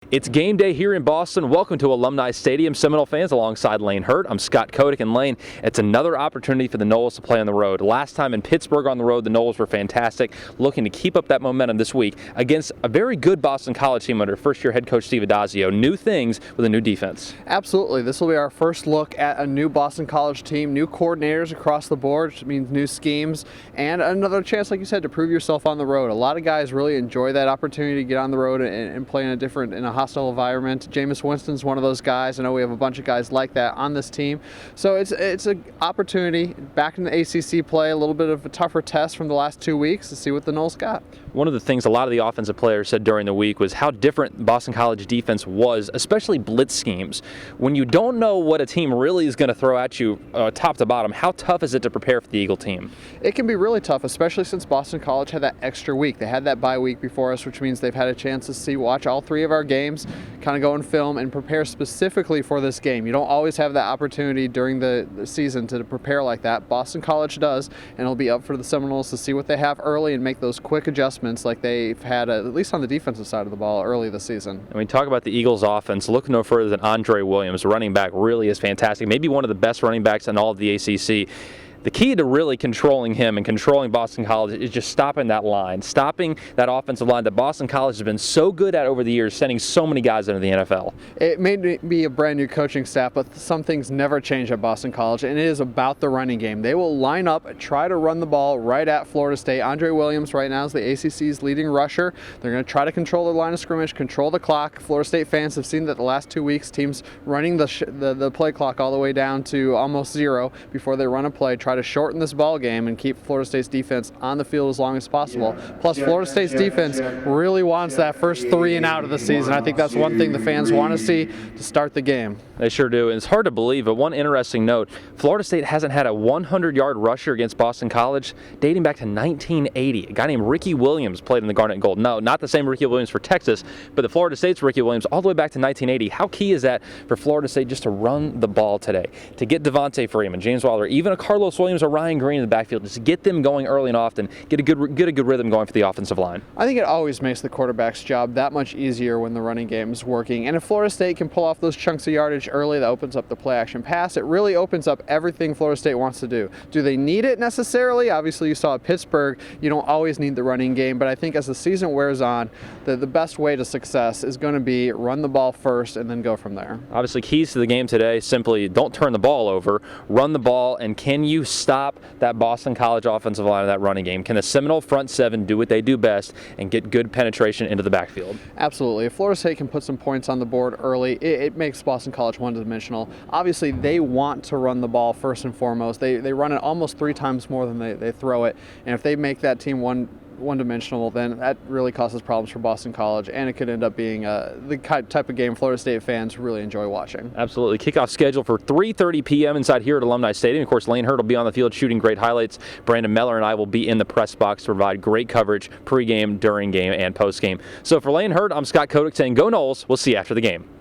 It's game day here in Boston. Welcome to Alumni Stadium, Seminole fans, alongside Lane Hurt. I'm Scott Kodak, and Lane, it's another opportunity for the Noles to play on the road. Last time in Pittsburgh on the road, the Noles were fantastic, looking to keep up that momentum this week against a very good Boston College team under first-year head coach Steve Addazio. New things with a new defense. Absolutely. This will be our first look at a new Boston College team, new coordinators across the board, which means new schemes, and another chance, like you said, to prove yourself on the road. A lot of guys really enjoy that opportunity to get on the road and play in a hostile environment. Jameis Winston's one of those guys. I know we have a bunch of guys like that on this team. So it's an opportunity back in the ACC play, a little bit of a tougher test from the last 2 weeks to see what the Noles got. One of the things a lot of the offensive players said during the week was how different Boston College defense was, especially blitz schemes. When you don't know what a team really is going to throw at you top to bottom, how tough is it to prepare for the Eagle team? It can be really tough, especially since Boston College had that extra week. They had that bye week before us, which means they've had a chance to watch all three of our games, kind of go and film and prepare specifically for this game. You don't always have that opportunity during the season to prepare like that. Boston College does, and it'll be up for the Seminoles to see what they have early and make those quick adjustments like they've had, at least on the defensive side of the ball, early this season. And we talk about the Eagles' offense. Look no further than Andre Williams. The running back really is fantastic. Maybe one of the best running backs in all of the ACC. The key to really controlling him and controlling Boston College is just stopping that line, stopping that offensive line that Boston College has been so good at over the years, sending so many guys into the NFL. It may be a brand new coaching staff, but some things never change at Boston College, and it is about the running game. They will line up and try to run the ball right at Florida State. Andre Williams right now is the ACC's leading rusher. They're going to try to control the line of scrimmage, control the clock. Florida State fans have seen that the last 2 weeks, teams running the play clock all the way down to almost zero before they run a play, try to shorten this ball game and keep Florida State's defense on the field as long as possible. Plus, Florida State's defense really wants that first 3 and out of the season. I think that's one thing the fans want to see to start the game. They sure do. And it's hard to believe, but one interesting note, Florida State hasn't had a 100-yard rusher against Boston College dating back to 1980. A guy named Ricky Williams played in the Garnet and Gold. No, not the same Ricky Williams for Texas, but the Florida State's Ricky Williams all the way back to 1980. How key is that for Florida State just to run the ball today? To get Devontae Freeman, James Wilder, even a Carlos Williams or Ryan Green in the backfield, just get them going early and often, get a good rhythm going for the offensive line. I think it always makes the quarterback's job that much easier when the running game is working. And if Florida State can pull off those chunks of yardage early, that opens up the play-action pass. It really opens up everything Florida State wants to do. Do they need it necessarily? Obviously, you saw at Pittsburgh, you don't always need the running game, but I think as the season wears on, the best way to success is going to be run the ball first and then go from there. Obviously, keys to the game today, simply don't turn the ball over, run the ball, and can you stop that Boston College offensive line of that running game? Can the Seminole front seven do what they do best and get good penetration into the backfield? Absolutely. If Florida State can put some points on the board early, it makes Boston College one-dimensional. Obviously, they want to run the ball first and foremost. They run it almost 3 times more than they throw it, and if they make that team one-dimensional, then that really causes problems for Boston College, and it could end up being the type of game Florida State fans really enjoy watching. Absolutely. Kickoff scheduled for 3:30 p.m. inside here at Alumni Stadium. Of course, Lane Hurt will be on the field shooting great highlights. Brandon Meller and I will be in the press box to provide great coverage pregame, during game, and postgame. So for Lane Hurt, I'm Scott Kodak saying go Noles. We'll see you after the game.